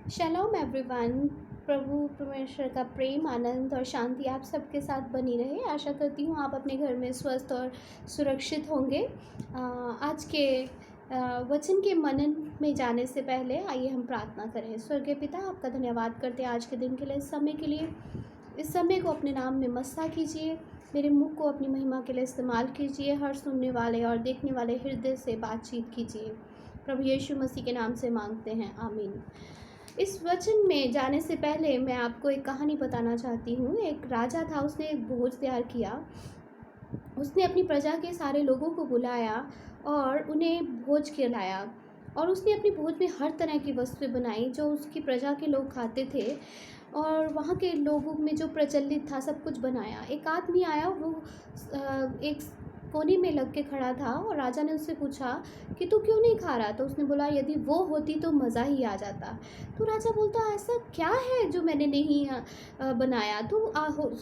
शलोम everyone. प्रभु परमेश्वर का प्रेम, आनंद और शांति आप सबके साथ बनी रहे। आशा करती हूँ आप अपने घर में स्वस्थ और सुरक्षित होंगे। आज के वचन के मनन में जाने से पहले आइए हम प्रार्थना करें। स्वर्गीय पिता, आपका धन्यवाद करते हैं आज के दिन के लिए, इस समय के लिए। इस समय को अपने नाम में मस्ता कीजिए, मेरे मुख को अपनी महिमा के लिए इस्तेमाल कीजिए। हर सुनने वाले और देखने वाले हृदय से बातचीत कीजिए। प्रभु यीशु मसीह के नाम से मांगते हैं, आमीन। इस वचन में जाने से पहले मैं आपको एक कहानी बताना चाहती हूँ। एक राजा था, उसने एक भोज तैयार किया। उसने अपनी प्रजा के सारे लोगों को बुलाया और उन्हें भोज खिलाया। और उसने अपनी भोज में हर तरह की वस्तुएं बनाई जो उसकी प्रजा के लोग खाते थे, और वहाँ के लोगों में जो प्रचलित था सब कुछ बनाया। एक आदमी आया, वो एक कोने में लग के खड़ा था और राजा ने उससे पूछा कि तू क्यों नहीं खा रहा। तो उसने बोला, यदि वो होती तो मज़ा ही आ जाता। तो राजा बोलता, ऐसा क्या है जो मैंने नहीं बनाया। तो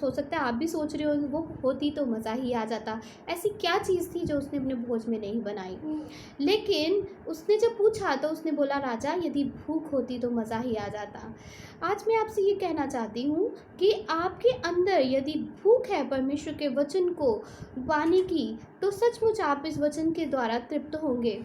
हो सकता है आप भी सोच रहे हो, वो होती तो मज़ा ही आ जाता। ऐसी क्या चीज़ थी जो उसने अपने भोज में नहीं बनाई। लेकिन उसने जब पूछा तो उसने बोला, राजा यदि भूख होती तो मज़ा ही आ जाता। आज मैं आपसे ये कहना चाहती हूँ कि आपके अंदर यदि भूख है परमेश्वर के वचन को पाने की, तो सचमुच आप इस वचन के द्वारा तृप्त होंगे।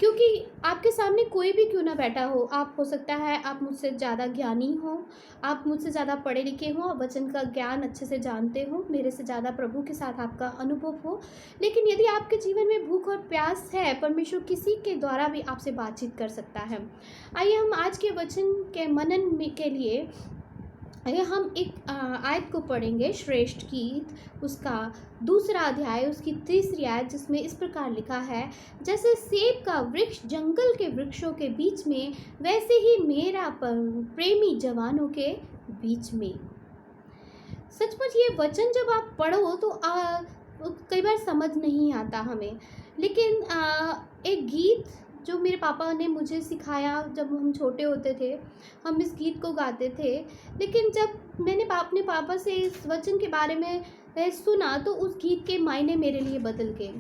क्योंकि आपके सामने कोई भी क्यों ना बैठा हो, आप हो सकता है आप मुझसे ज़्यादा ज्ञानी हो, आप मुझसे ज़्यादा पढ़े लिखे हो, आप वचन का ज्ञान अच्छे से जानते हो, मेरे से ज़्यादा प्रभु के साथ आपका अनुभव हो। लेकिन यदि आपके जीवन में भूख और प्यास है, परमेश्वर किसी के द्वारा भी आपसे बातचीत कर सकता है। आइए हम आज के वचन के मनन में के लिए आइए हम एक आयत को पढ़ेंगे, श्रेष्ठ गीत उसका 2 अध्याय, उसकी 3 आयत, जिसमें इस प्रकार लिखा है, जैसे सेब का वृक्ष जंगल के वृक्षों के बीच में, वैसे ही मेरा प्रेमी जवानों के बीच में। सचमुच ये वचन जब आप पढ़ो तो कई बार समझ नहीं आता हमें। लेकिन एक गीत जो मेरे पापा ने मुझे सिखाया जब हम छोटे होते थे, हम इस गीत को गाते थे। लेकिन जब मैंने अपने पापा से इस वचन के बारे में सुना तो उस गीत के मायने मेरे लिए बदल गए।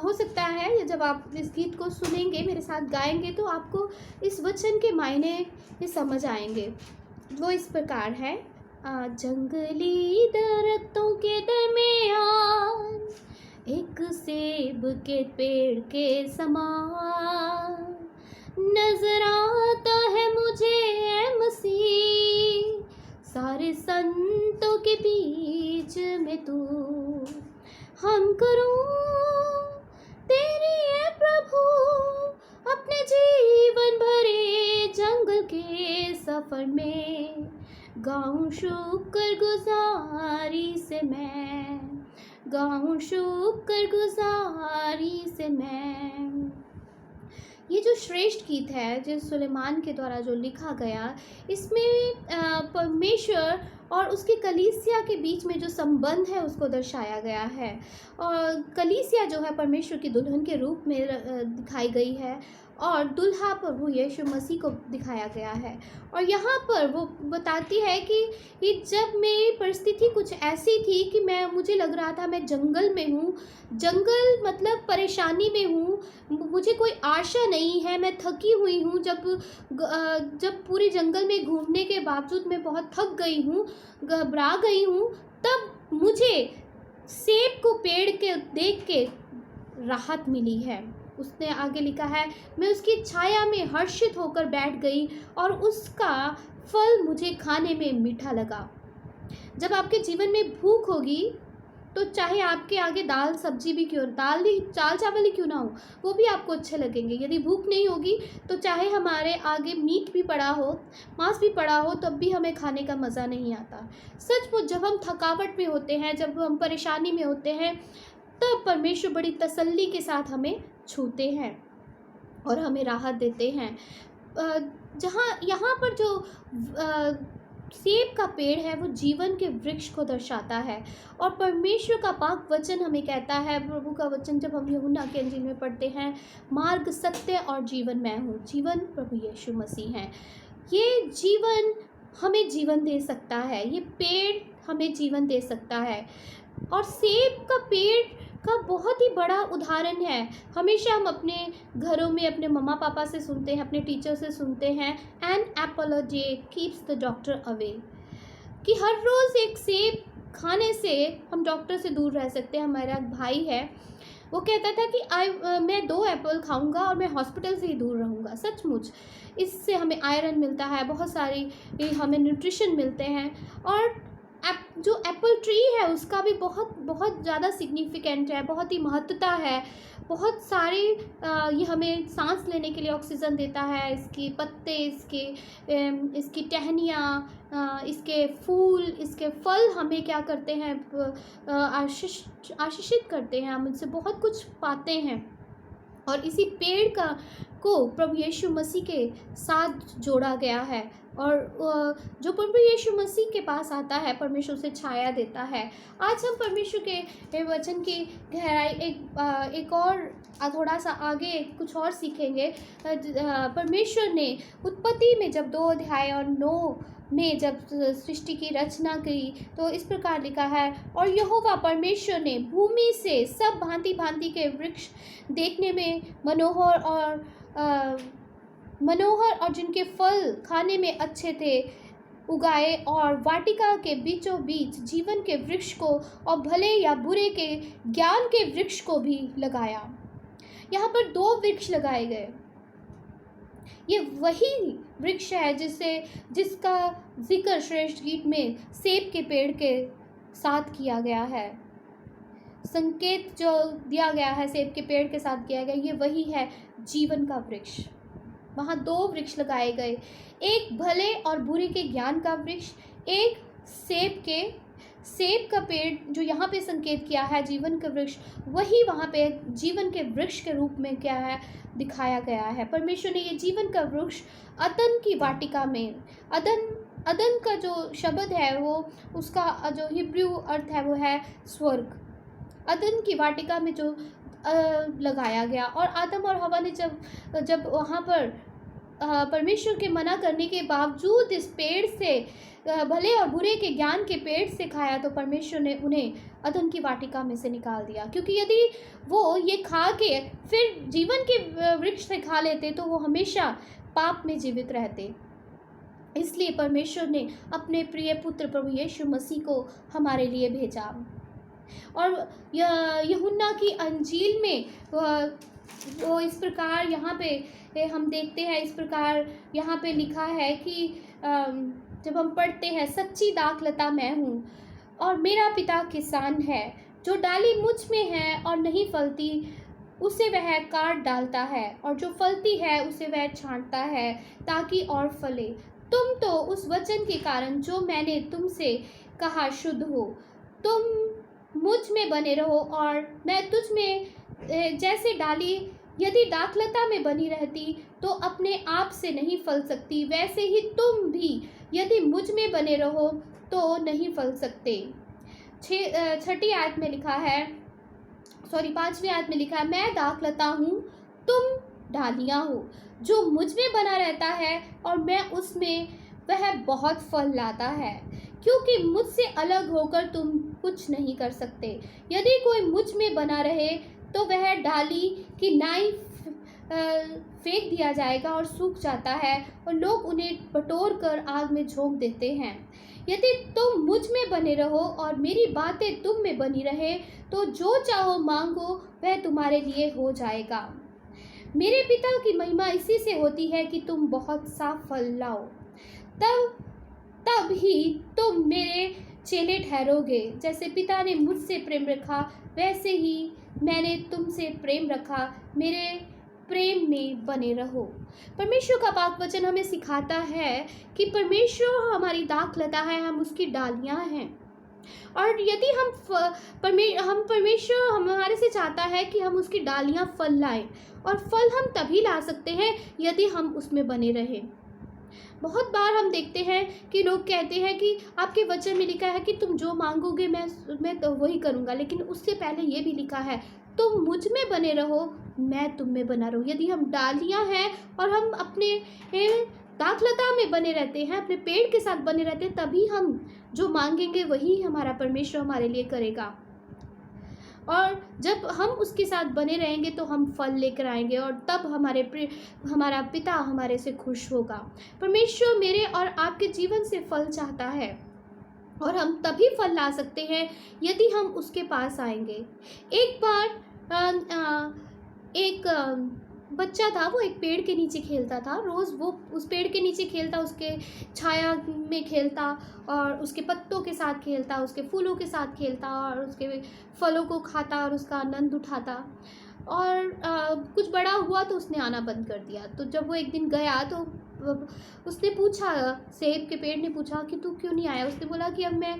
हो सकता है ये जब आप इस गीत को सुनेंगे, मेरे साथ गाएंगे, तो आपको इस वचन के मायने ये समझ आएंगे। वो इस प्रकार है, जंगली दरख्तों के दरमियान एक सेब के पेड़ के समान नजर आता है मुझे ऐ मसीह, सारे संतों के बीच में तू। हम करूं तेरी है प्रभु, अपने जीवन भरे जंगल के सफर में गाऊं शुक्र गुजारी से मैं, गाऊं शुक्र गुजारी से मैं। ये जो श्रेष्ठ गीत है, जो सुलेमान के द्वारा जो लिखा गया, इसमें परमेश्वर और उसकी कलीसिया के बीच में जो संबंध है उसको दर्शाया गया है। और कलीसिया जो है परमेश्वर की दुल्हन के रूप में दिखाई गई है, और दुल्हा प्रभु यीशु मसीह को दिखाया गया है। और यहाँ पर वो बताती है कि जब मेरी परिस्थिति कुछ ऐसी थी कि मुझे लग रहा था मैं जंगल में हूँ, जंगल मतलब परेशानी में हूँ, मुझे कोई आशा नहीं है, मैं थकी हुई हूँ। जब पूरे जंगल में घूमने के बावजूद मैं बहुत थक गई हूँ, घबरा गई हूँ, तब मुझे सेब को पेड़ के देख के राहत मिली है। उसने आगे लिखा है, मैं उसकी छाया में हर्षित होकर बैठ गई और उसका फल मुझे खाने में मीठा लगा। जब आपके जीवन में भूख होगी तो चाहे आपके आगे दाल सब्जी भी क्यों, दाल चावल ही क्यों ना हो, वो भी आपको अच्छे लगेंगे। यदि भूख नहीं होगी तो चाहे हमारे आगे मीट भी पड़ा हो, मांस भी पड़ा हो, तब भी हमें खाने का मज़ा नहीं आता। सचमुच जब हम थकावट में होते हैं, जब हम परेशानी में होते हैं, तब परमेश्वर बड़ी तसल्ली के साथ हमें छूते हैं और हमें राहत देते हैं। यहाँ पर जो सेब का पेड़ है वो जीवन के वृक्ष को दर्शाता है। और परमेश्वर का पाक वचन हमें कहता है, प्रभु का वचन जब हम यूहन्ना के इंजील में पढ़ते हैं, मार्ग सत्य और जीवन मैं हूँ। जीवन प्रभु यीशु मसीह हैं। ये जीवन हमें जीवन दे सकता है, ये पेड़ हमें जीवन दे सकता है। और सेब का पेड़ का बहुत ही बड़ा उदाहरण है। हमेशा हम अपने घरों में अपने मम्मा पापा से सुनते हैं, अपने टीचर से सुनते हैं, an apple a day keeps the doctor away, कि हर रोज़ एक सेब खाने से हम डॉक्टर से दूर रह सकते हैं। हमारा एक भाई है, वो कहता था कि मैं 2 एप्पल खाऊंगा और मैं हॉस्पिटल से ही दूर रहूँगा। सचमुच इससे हमें आयरन मिलता है, बहुत सारी हमें न्यूट्रिशन मिलते हैं। और जो एप्पल ट्री है उसका भी बहुत बहुत ज़्यादा सिग्निफिकेंट है, बहुत ही महत्वता है। बहुत सारे ये हमें सांस लेने के लिए ऑक्सीजन देता है। इसके पत्ते, इसकी टहनियाँ, इसके फूल, इसके फल हमें क्या करते हैं, आशीषित करते हैं, हम इनसे बहुत कुछ पाते हैं। और इसी पेड़ को प्रभु यीशु मसीह के साथ जोड़ा गया है। और जो प्रभु यीशु मसीह के पास आता है, परमेश्वर उसे छाया देता है। आज हम परमेश्वर के वचन की गहराई एक और थोड़ा सा आगे कुछ और सीखेंगे। परमेश्वर ने उत्पत्ति में जब 2 अध्याय और 9 में जब सृष्टि की रचना की तो इस प्रकार लिखा है, और यहोवा परमेश्वर ने भूमि से सब भांति भांति के वृक्ष देखने में मनोहर और जिनके फल खाने में अच्छे थे उगाए, और वाटिका के बीचों बीच जीवन के वृक्ष को और भले या बुरे के ज्ञान के वृक्ष को भी लगाया। यहाँ पर 2 वृक्ष लगाए गए। ये वही वृक्ष है जिसका जिक्र श्रेष्ठ गीत में सेब के पेड़ के साथ किया गया है। संकेत जो दिया गया है सेब के पेड़ के साथ किया गया, ये वही है जीवन का वृक्ष। वहाँ 2 वृक्ष लगाए गए, एक भले और बुरे के ज्ञान का वृक्ष, एक सेब का पेड़ जो यहाँ पे संकेत किया है जीवन का वृक्ष, वही वहाँ पे जीवन के वृक्ष के रूप में क्या है दिखाया गया है। परमेश्वर ने ये जीवन का वृक्ष अदन की वाटिका में, अदन का जो शब्द है वो उसका जो हिब्रू अर्थ है वो है स्वर्ग। अदन की वाटिका में जो लगाया गया, और आदम और हवा ने जब वहाँ पर परमेश्वर के मना करने के बावजूद इस पेड़ से भले और बुरे के ज्ञान के पेड़ से खाया, तो परमेश्वर ने उन्हें अदन की वाटिका में से निकाल दिया। क्योंकि यदि वो ये खा के फिर जीवन के वृक्ष से खा लेते तो वो हमेशा पाप में जीवित रहते। इसलिए परमेश्वर ने अपने प्रिय पुत्र प्रभु यीशु मसीह को हमारे लिए भेजा। और यूहन्ना की अंजील में वो इस प्रकार यहाँ पे हम देखते हैं, इस प्रकार यहाँ पे लिखा है कि जब हम पढ़ते हैं, सच्ची दाखलता मैं हूँ और मेरा पिता किसान है, जो डाली मुझ में है और नहीं फलती उसे वह काट डालता है, और जो फलती है उसे वह छांटता है ताकि और फले। तुम तो उस वचन के कारण जो मैंने तुमसे कहा शुद्ध हो। तुम मुझ में बने रहो और मैं तुझ में। जैसे डाली यदि दाखलता में बनी रहती तो अपने आप से नहीं फल सकती, वैसे ही तुम भी यदि मुझ में बने रहो तो नहीं फल सकते। 5वीं आयत में लिखा है, मैं दाखलता हूँ, तुम डालियाँ हो। जो मुझ में बना रहता है और मैं उसमें, वह बहुत फल लाता है, क्योंकि मुझसे अलग होकर तुम कुछ नहीं कर सकते। यदि कोई मुझ में बना रहे तो वह डाली की नाई फेंक दिया जाएगा और सूख जाता है, और लोग उन्हें बटोर कर आग में झोंक देते हैं। यदि तुम मुझ में बने रहो और मेरी बातें तुम में बनी रहे तो जो चाहो मांगो वह तुम्हारे लिए हो जाएगा। मेरे पिता की महिमा इसी से होती है कि तुम बहुत सा फल लाओ, तब ही तुम मेरे चेले ठहरोगे। जैसे पिता ने मुझसे प्रेम रखा वैसे ही मैंने तुमसे प्रेम रखा, मेरे प्रेम में बने रहो। परमेश्वर का पाक वचन हमें सिखाता है कि परमेश्वर हमारी दाखलता है, हम उसकी डालियां हैं। और यदि परमेश्वर हमारे से चाहता है कि हम उसकी डालियां फल लाएं, और फल हम तभी ला सकते हैं यदि हम उसमें बने रहें। बहुत बार हम देखते हैं कि लोग कहते हैं कि आपके वचन में लिखा है कि तुम जो मांगोगे मैं तो वही करूँगा, लेकिन उससे पहले ये भी लिखा है तुम मुझ में बने रहो, मैं तुम में बना रहूँ। यदि हम डालियाँ हैं और हम अपने दाखलता में बने रहते हैं, अपने पेड़ के साथ बने रहते हैं, तभी हम जो मांगेंगे वही हमारा परमेश्वर हमारे लिए करेगा। और जब हम उसके साथ बने रहेंगे तो हम फल लेकर आएंगे और तब हमारा पिता हमारे से खुश होगा। परमेश्वर मेरे और आपके जीवन से फल चाहता है और हम तभी फल ला सकते हैं यदि हम उसके पास आएंगे। एक बार एक बच्चा था, वो एक पेड़ के नीचे खेलता था। रोज़ वो उस पेड़ के नीचे खेलता, उसके छाया में खेलता और उसके पत्तों के साथ खेलता, उसके फूलों के साथ खेलता और उसके फलों को खाता और उसका आनंद उठाता। और कुछ बड़ा हुआ तो उसने आना बंद कर दिया। तो जब वो एक दिन गया तो उसने पूछा, सेब के पेड़ ने पूछा कि तू क्यों नहीं आया। उसने बोला कि अब मैं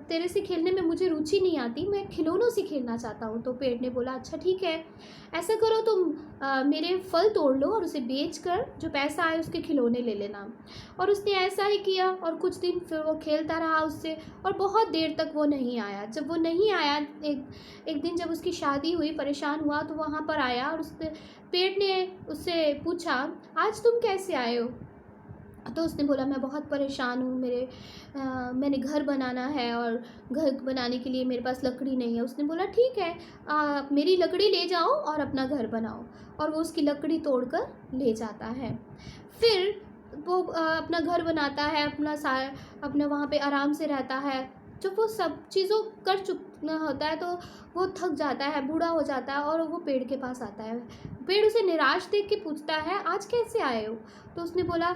तेरे से खेलने में मुझे रुचि नहीं आती, मैं खिलौनों से खेलना चाहता हूँ। तो पेड़ ने बोला अच्छा ठीक है, ऐसा करो तुम मेरे फल तोड़ लो और उसे बेच कर जो पैसा आए उसके खिलौने ले लेना। और उसने ऐसा ही किया और कुछ दिन फिर वो खेलता रहा उससे और बहुत देर तक वो नहीं आया। जब वो नहीं आया, एक दिन जब उसकी शादी हुई, परेशान हुआ तो वहाँ पर आया और उसने पेड़ ने उससे पूछा आज तुम कैसे आए हो। तो उसने बोला मैं बहुत परेशान हूँ, मैंने घर बनाना है और घर बनाने के लिए मेरे पास लकड़ी नहीं है। उसने बोला ठीक है, मेरी लकड़ी ले जाओ और अपना घर बनाओ। और वो उसकी लकड़ी तोड़कर ले जाता है। फिर वो अपना घर बनाता है, अपना वहाँ पे आराम से रहता है। जब वो सब चीज़ों कर चुका होता है तो वो थक जाता है, बूढ़ा हो जाता है और वो पेड़ के पास आता है। पेड़ उसे निराश देख के पूछता है आज कैसे आए हो। तो उसने बोला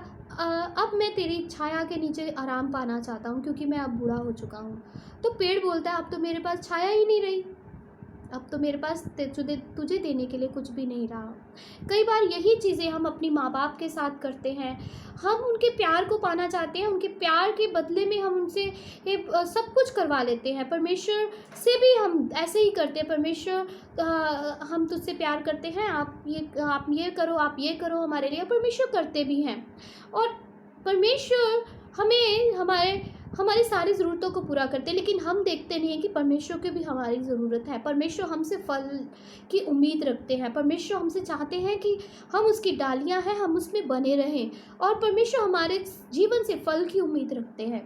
अब मैं तेरी छाया के नीचे आराम पाना चाहता हूँ क्योंकि मैं अब बूढ़ा हो चुका हूँ। तो पेड़ बोलता है अब तो मेरे पास छाया ही नहीं रही, अब तो मेरे पास तुझे देने के लिए कुछ भी नहीं रहा। कई बार यही चीज़ें हम अपनी माँ बाप के साथ करते हैं। हम उनके प्यार को पाना चाहते हैं, उनके प्यार के बदले में हम उनसे सब कुछ करवा लेते हैं। परमेश्वर से भी हम ऐसे ही करते हैं। परमेश्वर हम तुझसे प्यार करते हैं, आप ये करो, आप ये करो हमारे लिए। परमेश्वर करते भी हैं और परमेश्वर हमें हमारी सारी ज़रूरतों को पूरा करते हैं। लेकिन हम देखते नहीं हैं कि परमेश्वर की भी हमारी ज़रूरत है। परमेश्वर हमसे फल की उम्मीद रखते हैं। परमेश्वर हमसे चाहते हैं कि हम उसकी डालियां हैं, हम उसमें बने रहें। और परमेश्वर हमारे जीवन से फल की उम्मीद रखते हैं।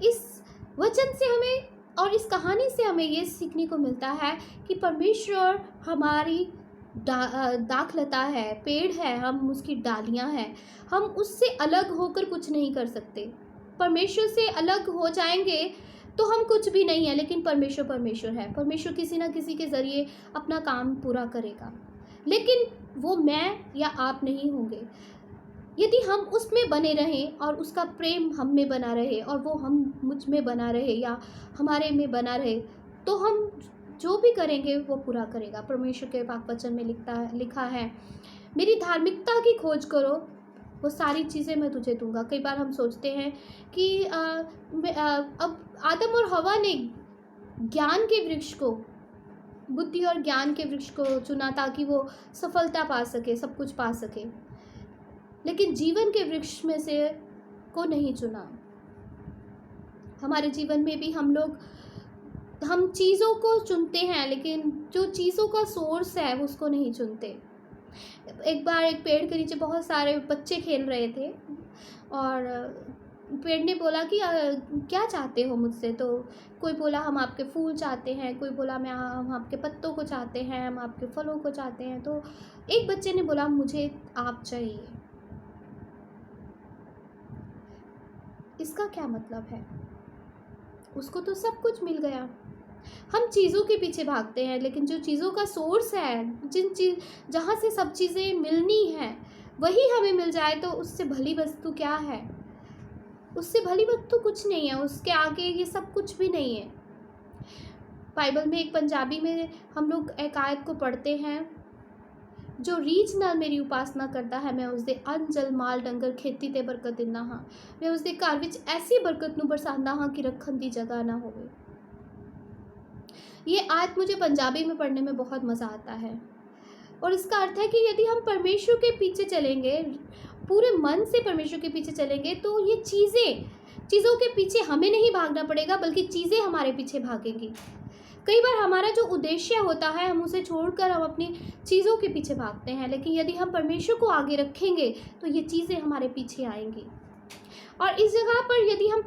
इस वचन से हमें और इस कहानी से हमें ये सीखने को मिलता है कि परमेश्वर हमारी दाखलता है, पेड़ है, हम उसकी डालियां हैं। हम उससे अलग होकर कुछ नहीं कर सकते। परमेश्वर से अलग हो जाएंगे तो हम कुछ भी नहीं है। लेकिन परमेश्वर है। परमेश्वर किसी ना किसी के ज़रिए अपना काम पूरा करेगा, लेकिन वो मैं या आप नहीं होंगे। यदि हम उसमें बने रहें और उसका प्रेम हम में बना रहे और वो हम मुझ में बना रहे या हमारे में बना रहे, तो हम जो भी करेंगे वो पूरा करेगा। परमेश्वर के पाक वचन में लिखा है मेरी धार्मिकता की खोज करो, वो सारी चीज़ें मैं तुझे दूंगा। कई बार हम सोचते हैं कि अब आदम और हवा ने ज्ञान के वृक्ष को, बुद्धि और ज्ञान के वृक्ष को चुना ताकि वो सफलता पा सके, सब कुछ पा सके, लेकिन जीवन के वृक्ष में से को नहीं चुना। हमारे जीवन में भी हम चीज़ों को चुनते हैं, लेकिन जो चीज़ों का सोर्स है उसको नहीं चुनते। एक बार एक पेड़ के नीचे बहुत सारे बच्चे खेल रहे थे और पेड़ ने बोला कि क्या चाहते हो मुझसे। तो कोई बोला हम आपके फूल चाहते हैं, कोई बोला हम आपके पत्तों को चाहते हैं, हम आपके फलों को चाहते हैं। तो एक बच्चे ने बोला मुझे आप चाहिए। इसका क्या मतलब है? उसको तो सब कुछ मिल गया। हम चीज़ों के पीछे भागते हैं, लेकिन जो चीज़ों का सोर्स है, जहाँ से सब चीज़ें मिलनी है, वही हमें मिल जाए तो उससे भली वस्तु क्या है? उससे भली वस्तु कुछ नहीं है, उसके आगे ये सब कुछ भी नहीं है। बाइबल में एक पंजाबी में हम लोग एक आयत को पढ़ते हैं, जो रीझ नाल मेरी उपासना करता है मैं उसदे अन्न जल माल डंगर खेती ते बरकत दिंदा हाँ। मैं उसदे घर विच ऐसी बरकत नूं बरसांदा हाँ कि रखन दी जगह ना होवे। ये आयत मुझे पंजाबी में पढ़ने में बहुत मज़ा आता है और इसका अर्थ है कि यदि हम परमेश्वर के पीछे चलेंगे, पूरे मन से परमेश्वर के पीछे चलेंगे, तो ये चीज़ों के पीछे हमें नहीं भागना पड़ेगा, बल्कि चीज़ें हमारे पीछे भागेंगी। कई बार हमारा जो उद्देश्य होता है हम उसे छोड़कर हम अपनी चीज़ों के पीछे भागते हैं, लेकिन यदि हम परमेश्वर को आगे रखेंगे तो ये चीज़ें हमारे पीछे आएंगी। और इस जगह पर यदि हम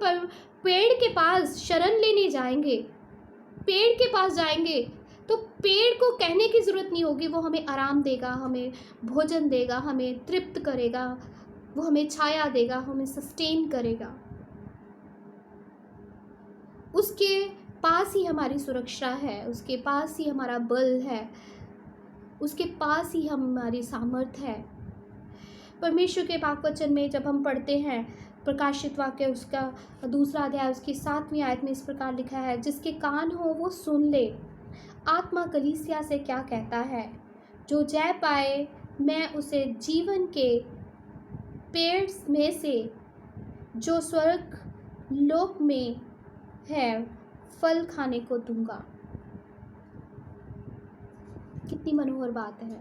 पेड़ के पास शरण लेने जाएंगे पेड़ के पास जाएंगे तो पेड़ को कहने की ज़रूरत नहीं होगी, वो हमें आराम देगा, हमें भोजन देगा, हमें तृप्त करेगा, वो हमें छाया देगा, हमें सस्टेन करेगा। उसके पास ही हमारी सुरक्षा है, उसके पास ही हमारा बल है, उसके पास ही हमारी सामर्थ्य है। परमेश्वर के पाक वचन में जब हम पढ़ते हैं, प्रकाशित वाक्य उसका 2 अध्याय उसकी 7वीं आयत में इस प्रकार लिखा है, जिसके कान हो वो सुन ले, आत्मा कलीसिया से क्या कहता है। जो जय पाए मैं उसे जीवन के पेड़ में से जो स्वर्ग लोक में है फल खाने को दूंगा। कितनी मनोहर बात है।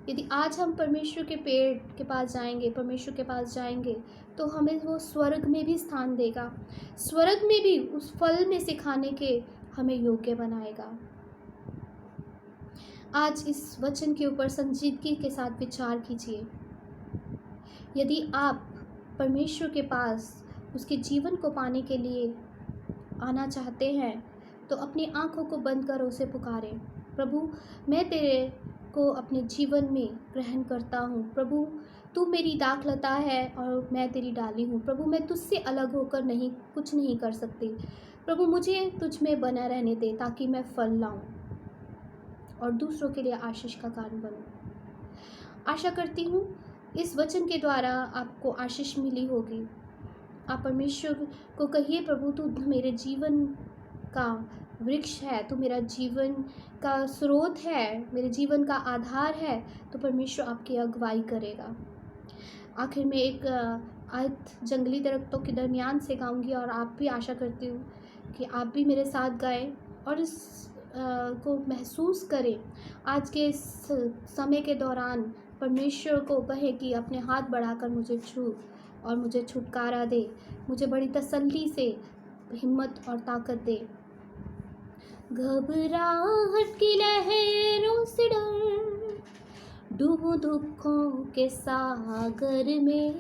यदि आज हम परमेश्वर के पेड़ के पास जाएंगे, परमेश्वर के पास जाएंगे, तो हमें वो स्वर्ग में भी स्थान देगा, स्वर्ग में भी उस फल में से खाने के हमें योग्य बनाएगा। आज इस वचन के ऊपर संजीदगी के साथ विचार कीजिए। यदि आप परमेश्वर के पास उसके जीवन को पाने के लिए आना चाहते हैं, तो अपनी आंखों को बंद कर उसे पुकारें, प्रभु मैं तेरे को अपने जीवन में ग्रहण करता हूँ। प्रभु तू मेरी दाखलता है और मैं तेरी डाली हूँ। प्रभु मैं तुझसे अलग होकर कुछ नहीं कर सकती। प्रभु मुझे तुझ में बना रहने दे ताकि मैं फल लाऊं और दूसरों के लिए आशीष का कारण बनूं। आशा करती हूँ इस वचन के द्वारा आपको आशीष मिली होगी। आप परमेश्वर को कहिए, प्रभु तू मेरे जीवन का वृक्ष है, तू मेरा जीवन का स्रोत है, मेरे जीवन का आधार है, तो परमेश्वर आपकी अगुवाई करेगा। आखिर में एक आयत जंगली दरख्तों के दरमियान से गाऊंगी और आप भी, आशा करती हूँ कि आप भी मेरे साथ गाएं और इस को महसूस करें। आज के इस समय के दौरान परमेश्वर को कहे कि अपने हाथ बढ़ाकर मुझे छू और मुझे छुटकारा दे, मुझे बड़ी तसल्ली से हिम्मत और ताकत दे। घबराहट की लहरों से डर, डूबूं दुखों के सागर में।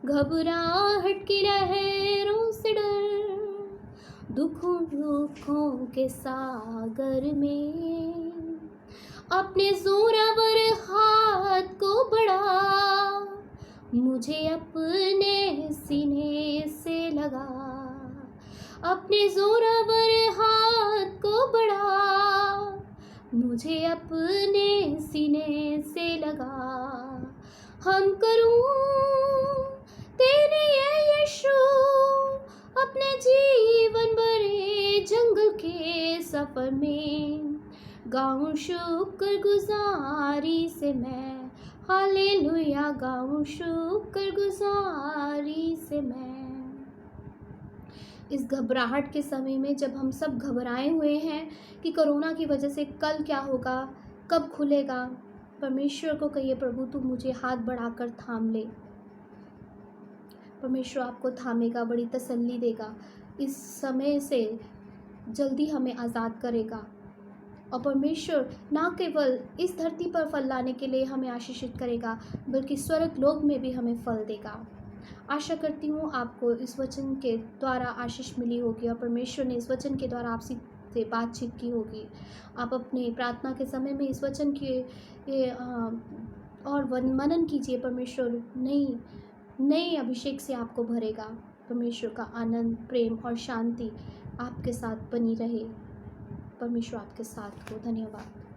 घबराहट की लहरों से डर, दुखों के सागर में। अपने जोरावर हाथ को बढ़ा, मुझे अपने सीने से लगा। अपने जोरावर हाथ को बढ़ा, मुझे अपने सीने से लगा। हम करूं तेरे ये यीशु अपने जीवन भरे जंगल के सफर में। गाऊं शुक्र गुजारी से मैं, हालेलुया गाऊं शुक्र गुजारी से मैं। इस घबराहट के समय में जब हम सब घबराए हुए हैं कि कोरोना की वजह से कल क्या होगा, कब खुलेगा, परमेश्वर को कहिए, प्रभु तू मुझे हाथ बढ़ाकर थाम ले। परमेश्वर आपको थामेगा, बड़ी तसल्ली देगा, इस समय से जल्दी हमें आज़ाद करेगा। और परमेश्वर ना केवल इस धरती पर फल लाने के लिए हमें आशीषित करेगा, बल्कि स्वर्ग लोक में भी हमें फल देगा। आशा करती हूँ आपको इस वचन के द्वारा आशीष मिली होगी और परमेश्वर ने इस वचन के द्वारा आपसे बातचीत की होगी। आप अपने प्रार्थना के समय में इस वचन के और मनन कीजिए। परमेश्वर नए अभिषेक से आपको भरेगा। परमेश्वर का आनंद, प्रेम और शांति आपके साथ बनी रहे। परमेश्वर आपके साथ हो। धन्यवाद।